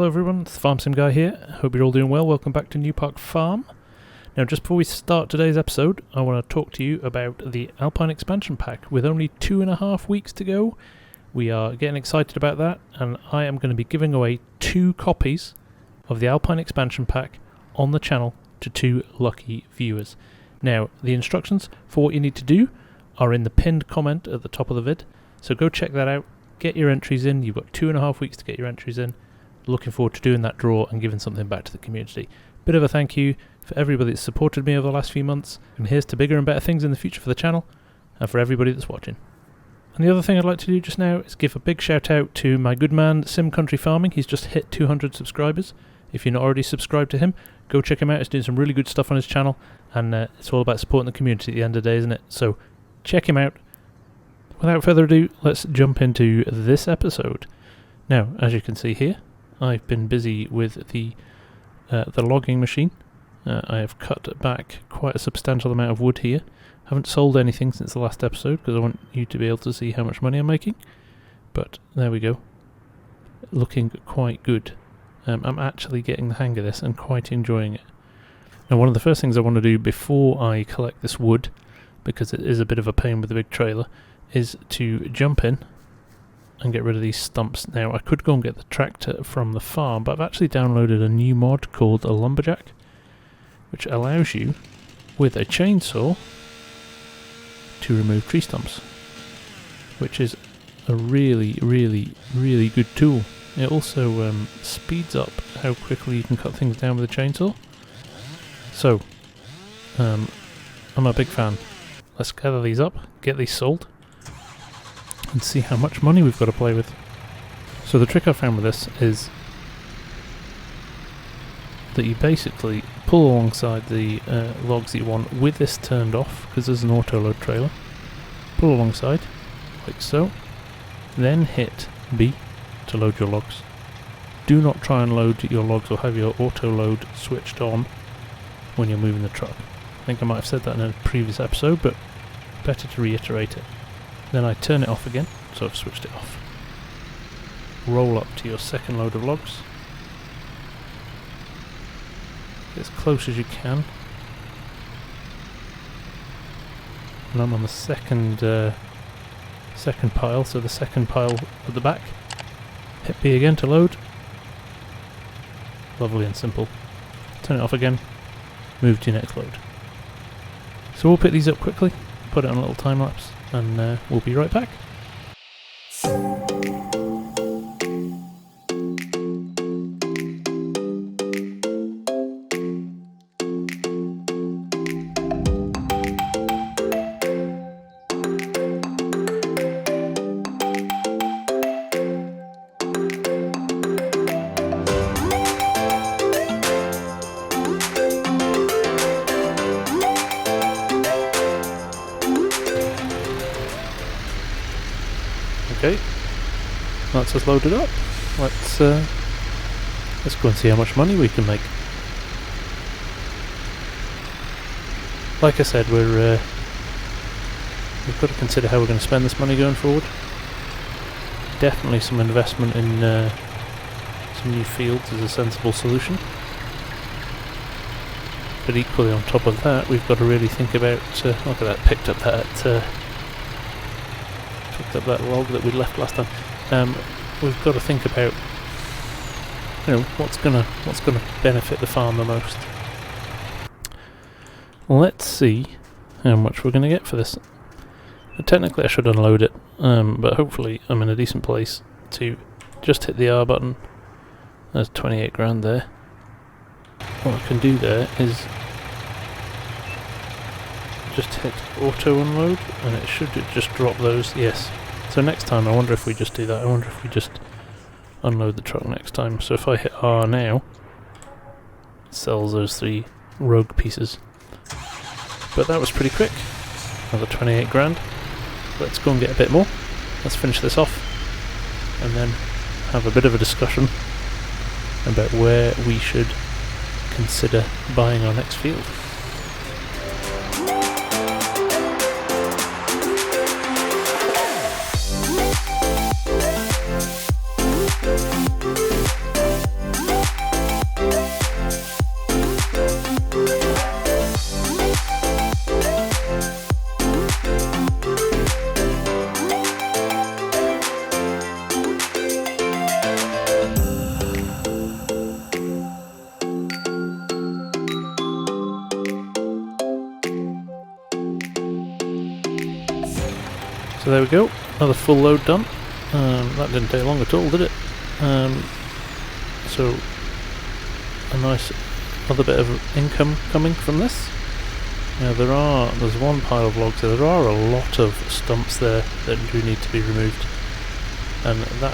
everyone, it's the Farmsim guy here. Hope you're all doing well. Welcome back to Newpark Farm. Now just before we start today's episode, I want to talk to you about the Alpine expansion pack. With only 2.5 weeks to go, we are getting excited about that, and I am going to be giving away 2 copies of the Alpine expansion pack on the channel to 2 lucky viewers. Now, the instructions for what you need to do are in the pinned comment at the top of the vid, so go check that out. Get your entries in. You've got 2.5 weeks to get your entries in. Looking forward to doing that draw and giving something back to the community. Bit of a thank you for everybody that's supported me over the last few months, and here's to bigger and better things in the future for the channel and for everybody that's watching. And the other thing I'd like to do just now is give a big shout out to my good man Sim Country Farming. He's just hit 200 subscribers. If you're not already subscribed to him, go check him out. He's doing some really good stuff on his channel, and it's all about supporting the community at the end of the day, isn't it? So check him out. Without further ado, let's jump into this episode. Now, as you can see here, I've been busy with the logging machine. I have cut back quite a substantial amount of wood here. Haven't sold anything since the last episode because I want you to be able to see how much money I'm making. But there we go. Looking quite good. I'm actually getting the hang of this and quite enjoying it. Now, one of the first things I want to do before I collect this wood, because it is a bit of a pain with the big trailer, is to jump in and get rid of these stumps. Now, I could go and get the tractor from the farm, but I've actually downloaded a new mod called a lumberjack, which allows you, with a chainsaw, to remove tree stumps, which is a really good tool. It also speeds up how quickly you can cut things down with a chainsaw. So, I'm a big fan. Let's gather these up, get these sold, and see how much money we've got to play with. So the trick I found with this is that you basically pull alongside the logs that you want with this turned off, because there's an auto load trailer. Pull alongside, like so, then hit B to load your logs. Do not try and load your logs or have your auto load switched on when you're moving the truck. I think I might have said that in a previous episode, but better to reiterate it. Then I turn it off again, so I've switched it off. Roll up to your second load of logs. Get as close as you can. And I'm on the second pile, so the second pile at the back. Hit B again to load. Lovely and simple. Turn it off again. Move to your next load. So we'll pick these up quickly, put it on a little time lapse, and we'll be right back. Okay, that's us loaded up. Let's go and see how much money we can make. Like I said, we've got to consider how we're going to spend this money going forward. Definitely some investment in some new fields is a sensible solution. But equally on top of that, we've got to really think about, look at that, picked up that log that we left last time. We've got to think about, what's gonna benefit the farm the most. Let's see how much we're gonna get for this. Technically I should unload it, but hopefully I'm in a decent place to just hit the R button. There's 28 grand there. What I can do there is just hit auto unload, and it should just drop those. Yes. So next time, I wonder if we just do that. I wonder if we just unload the truck next time. So if I hit R now, it sells those 3 rogue pieces. But that was pretty quick. Another 28 grand. Let's go and get a bit more. Let's finish this off, and then have a bit of a discussion about where we should consider buying our next field. So there we go, another full load done. That didn't take long at all, did it? So a nice other bit of income coming from this. Now there's one pile of logs there. There are a lot of stumps there that do need to be removed, and that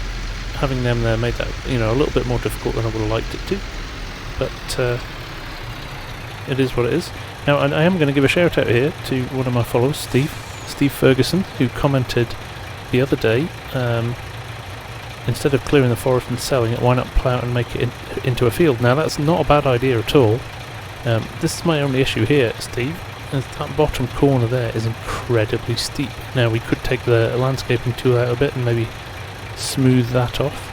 having them there made that, you know, a little bit more difficult than I would have liked it to. But it is what it is. Now I am going to give a shout out here to one of my followers, Steve Ferguson, who commented the other day, instead of clearing the forest and selling it, why not plough and make it into a field? Now that's not a bad idea at all. This is my only issue here, Steve, is that bottom corner there is incredibly steep. Now we could take the landscaping tool out a bit and maybe smooth that off.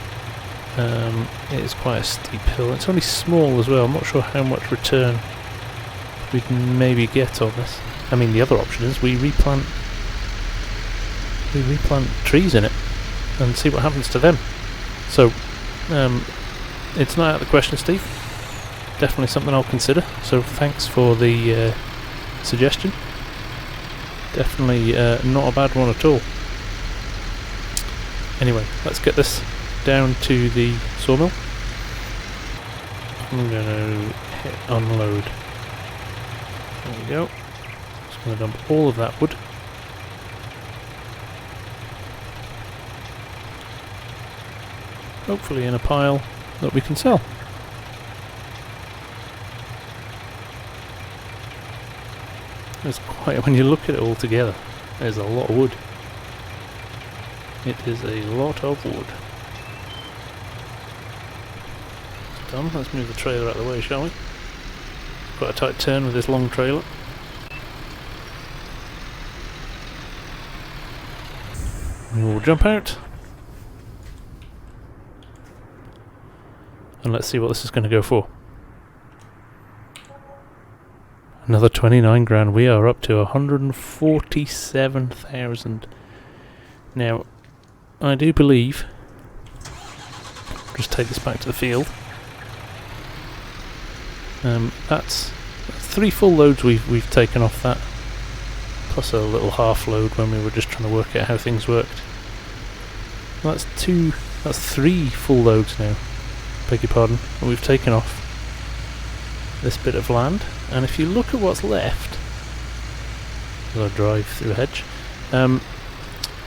It is quite a steep hill. It's only small as well. I'm not sure how much return we can maybe get on this. I mean, the other option is we replant trees in it and see what happens to them. So it's not out of the question, Steve. Definitely something I'll consider. So thanks for the suggestion. Definitely not a bad one at all. Anyway, let's get this down to the sawmill. I'm going to hit unload. There we go. Just going to dump all of that wood. Hopefully in a pile that we can sell. There's quite, when you look at it all together, there's a lot of wood. It is a lot of wood. It's done. Let's move the trailer out of the way, shall we? Quite a tight turn with this long trailer. We'll jump out. And let's see what this is going to go for. Another 29 grand. We are up to 147,000. Now, I do believe, just take this back to the field. That's 3 full loads we've taken off that, plus a little half load when we were just trying to work out how things worked. Well, that's 3 full loads now. Beg your pardon. And we've taken off this bit of land, and if you look at what's left, as I drive through a hedge,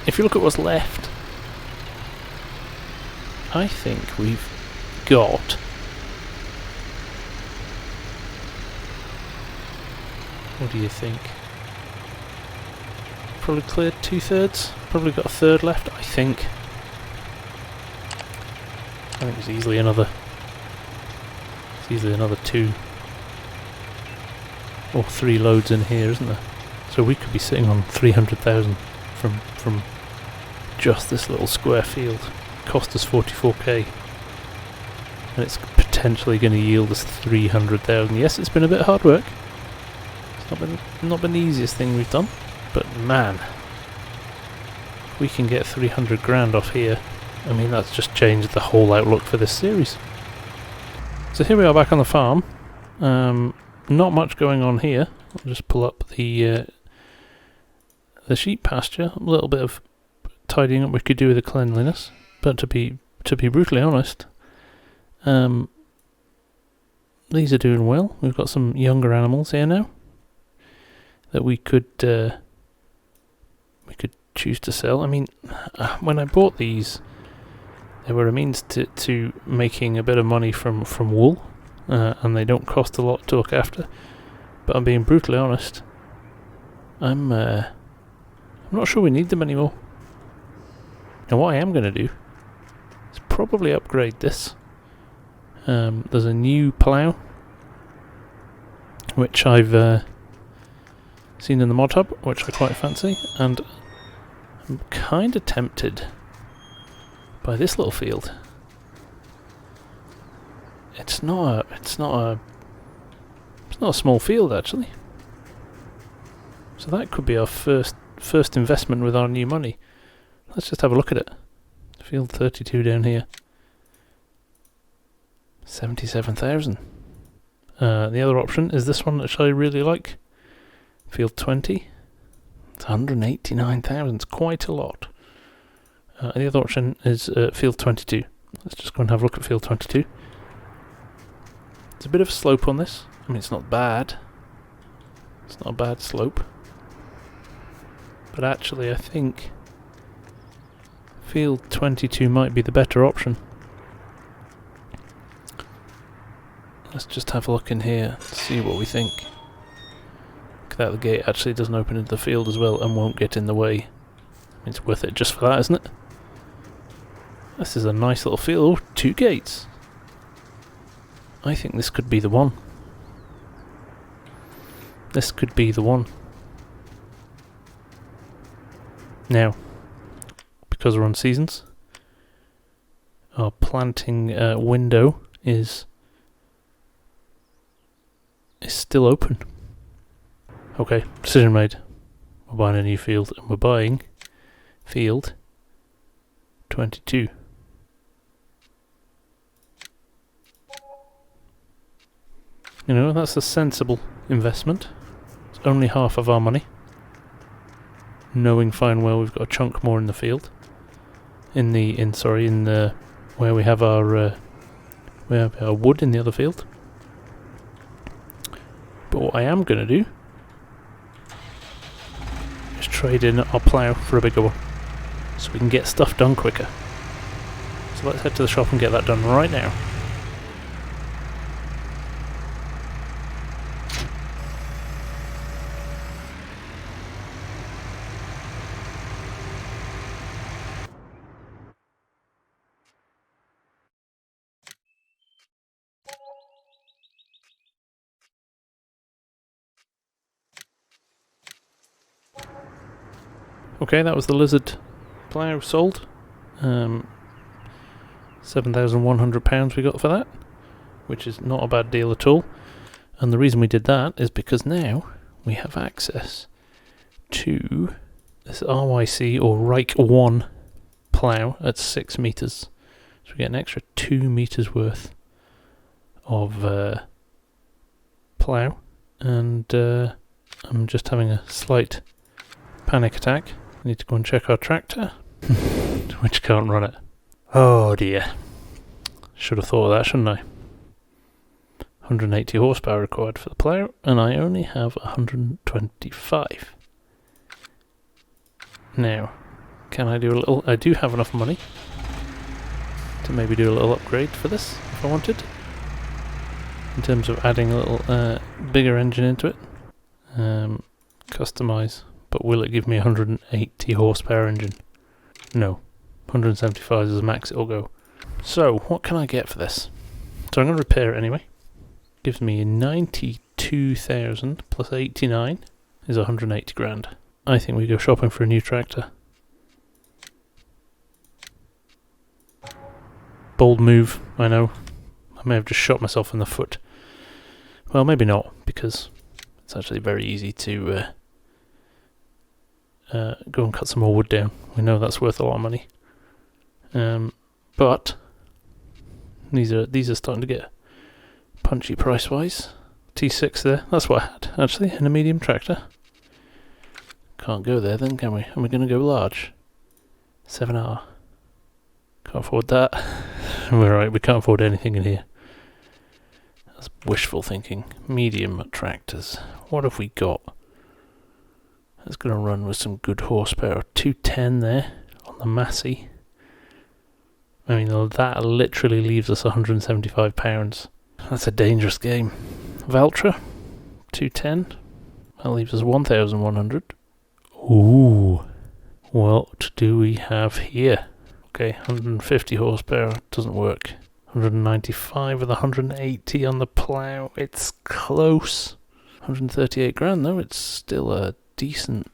if you look at what's left, I think we've got what do you think? Probably cleared 2/3, probably got a third left, I think. I think it's easily another 2 or 3 loads in here, isn't there? So we could be sitting on 300,000 from just this little square field. Cost us 44k, and it's potentially going to yield us 300,000. Yes, it's been a bit of hard work. It's not been the easiest thing we've done, but man, we can get 300 grand off here. I mean, that's just changed the whole outlook for this series. So here we are back on the farm. Not much going on here. I'll just pull up the sheep pasture. A little bit of tidying up we could do with the cleanliness, but to be brutally honest, these are doing well. We've got some younger animals here now that we could choose to sell. I mean, when I bought these, they were a means to making a bit of money from wool, and they don't cost a lot to look after. But I'm being brutally honest, I'm not sure we need them anymore. Now what I am going to do is probably upgrade this. There's a new plow which I've seen in the mod hub, which I quite fancy, and I'm kind of tempted by this little field. It's not a small field actually. So that could be our first investment with our new money. Let's just have a look at it. Field 32 down here. 77,000. The other option is this one which I really like. Field 20. It's 189,000. It's quite a lot. The other option is field 22. Let's just go and have a look at field 22. There's a bit of a slope on this. I mean, it's not bad. It's not a bad slope. But actually, I think field 22 might be the better option. Let's just have a look in here, see what we think. Look at that, the gate actually doesn't open into the field as well and won't get in the way. It's worth it just for that, isn't it? This is a nice little field. 2 gates. I think this could be the one. This could be the one. Now, because we're on seasons, our planting window is still open. Okay, decision made. We're buying a new field, and we're buying field 22. You know, that's a sensible investment. It's only half of our money. Knowing fine well we've got a chunk more in the field. In the where we have our wood in the other field. But what I am gonna do is trade in our plough for a bigger one, so we can get stuff done quicker. So let's head to the shop and get that done right now. Okay, that was the Lizard plough sold. £7,100 we got for that, which is not a bad deal at all. And the reason we did that is because now we have access to this RYC or Reich 1 plough at 6 metres. So we get an extra 2 metres worth of plough. And I'm just having a slight panic attack. I need to go and check our tractor, which can't run it. Oh dear. Should have thought of that, shouldn't I? 180 horsepower required for the plough, and I only have 125. Now, can I do a little... I do have enough money to maybe do a little upgrade for this, if I wanted. In terms of adding a little bigger engine into it. Customize. But will it give me a 180 horsepower engine? No. 175 is the max it'll go. So, what can I get for this? So I'm going to repair it anyway. Gives me 92,000 plus 89 is 180 grand. I think we go shopping for a new tractor. Bold move, I know. I may have just shot myself in the foot. Well, maybe not, because it's actually very easy to go and cut some more wood down. We know that's worth a lot of money. But these are starting to get punchy price-wise. T6 there, that's what I had, actually, in a medium tractor. Can't go there then, can we? Are we going to go large? 7R. Can't afford that. We're right, we can't afford anything in here. That's wishful thinking. Medium tractors. What have we got? That's going to run with some good horsepower. 210 there on the Massey. I mean, that literally leaves us £175. That's a dangerous game. Valtra, 210. That leaves us 1,100. Ooh. What do we have here? Okay, 150 horsepower doesn't work. 195 with 180 on the plough. It's close. 138 grand though. It's still a decent.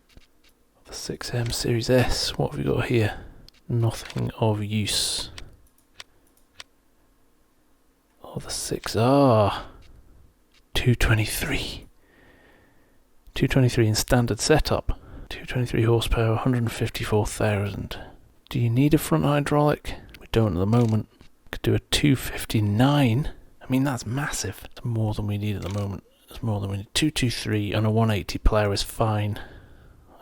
The 6M Series S. What have we got here? Nothing of use. Oh, the 6R. 223. 223 in standard setup. 223 horsepower, 154,000. Do you need a front hydraulic? We don't at the moment. Could do a 259. I mean, that's massive. It's more than we need at the moment. It's more than we need. 223 and a 180 plough is fine.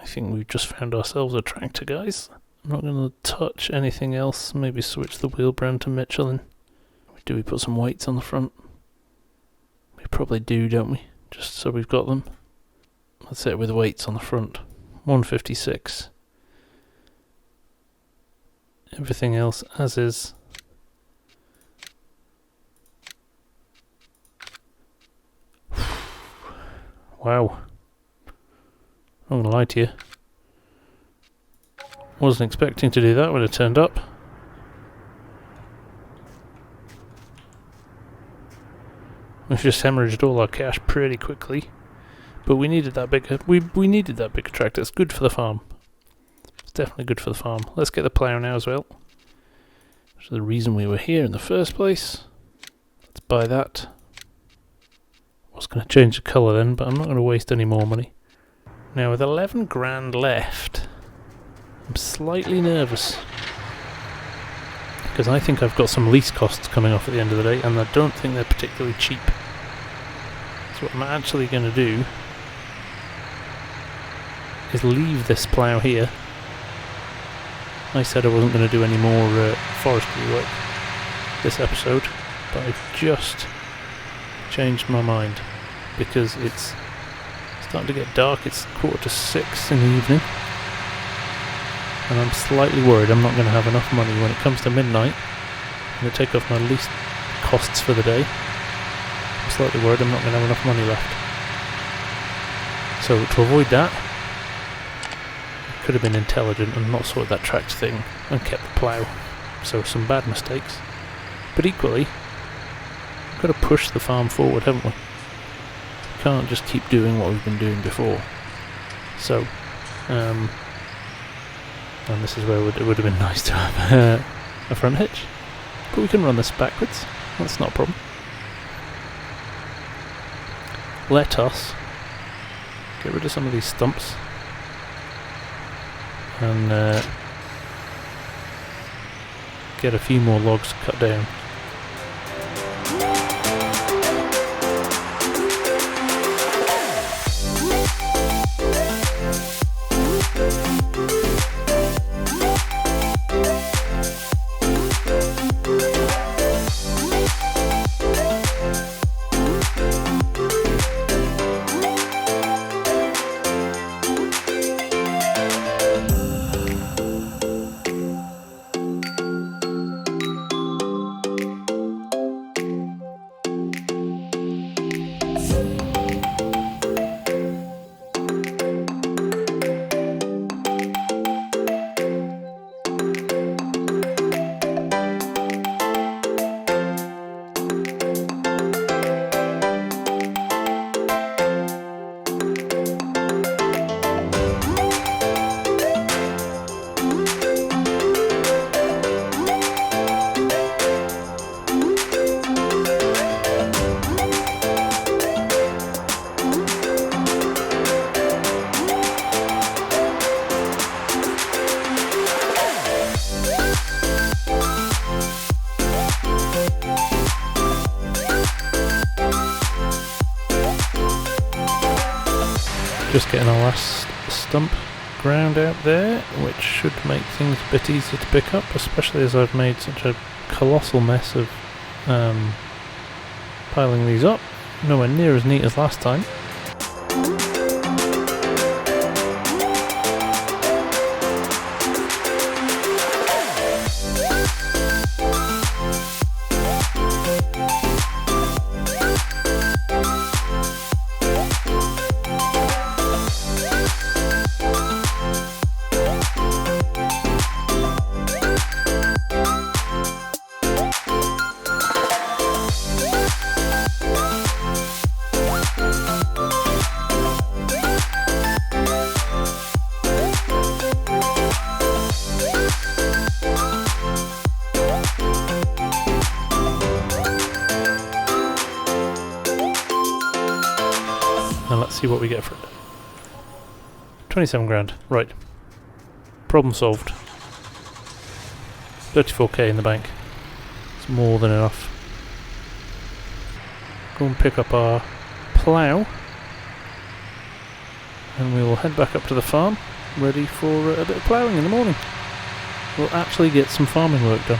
I think we've just found ourselves a tractor, guys. I'm not going to touch anything else. Maybe switch the wheel brand to Michelin. Do we put some weights on the front? We probably do, don't we? Just so we've got them. Let's say it with weights on the front. 156. Everything else as is. Wow. I'm gonna lie to you. Wasn't expecting to do that when it turned up. We've just hemorrhaged all our cash pretty quickly, but we needed that bigger. We needed that bigger tractor. It's good for the farm. It's definitely good for the farm. Let's get the plow now as well. Which is the reason we were here in the first place. Let's buy that. I was going to change the colour then, but I'm not going to waste any more money. Now with 11 grand left, I'm slightly nervous. Because I think I've got some lease costs coming off at the end of the day, and I don't think they're particularly cheap. So what I'm actually going to do is leave this plough here. I said I wasn't going to do any more forestry work this episode, but I've just changed my mind because it's starting to get dark. It's 5:45 in the evening, and I'm slightly worried I'm not going to have enough money when it comes to midnight. I'm going to take off my lease costs for the day. I'm slightly worried I'm not going to have enough money left. So to avoid that, I could have been intelligent and not sorted that tractor thing and kept the plough. So some bad mistakes. But equally, we've got to push the farm forward, haven't we? We can't just keep doing what we've been doing before. So, and this is where it would have been nice to have a front hitch. But we can run this backwards. That's not a problem. Let us get rid of some of these stumps and get a few more logs cut down. Just getting our last stump ground out there, which should make things a bit easier to pick up, especially as I've made such a colossal mess of piling these up. Nowhere near as neat as last time. Now let's see what we get for it. 27 grand. Right. Problem solved. 34k in the bank. It's more than enough. Go and pick up our plough. And we will head back up to the farm. ready for a bit of ploughing in the morning. We'll actually get some farming work done.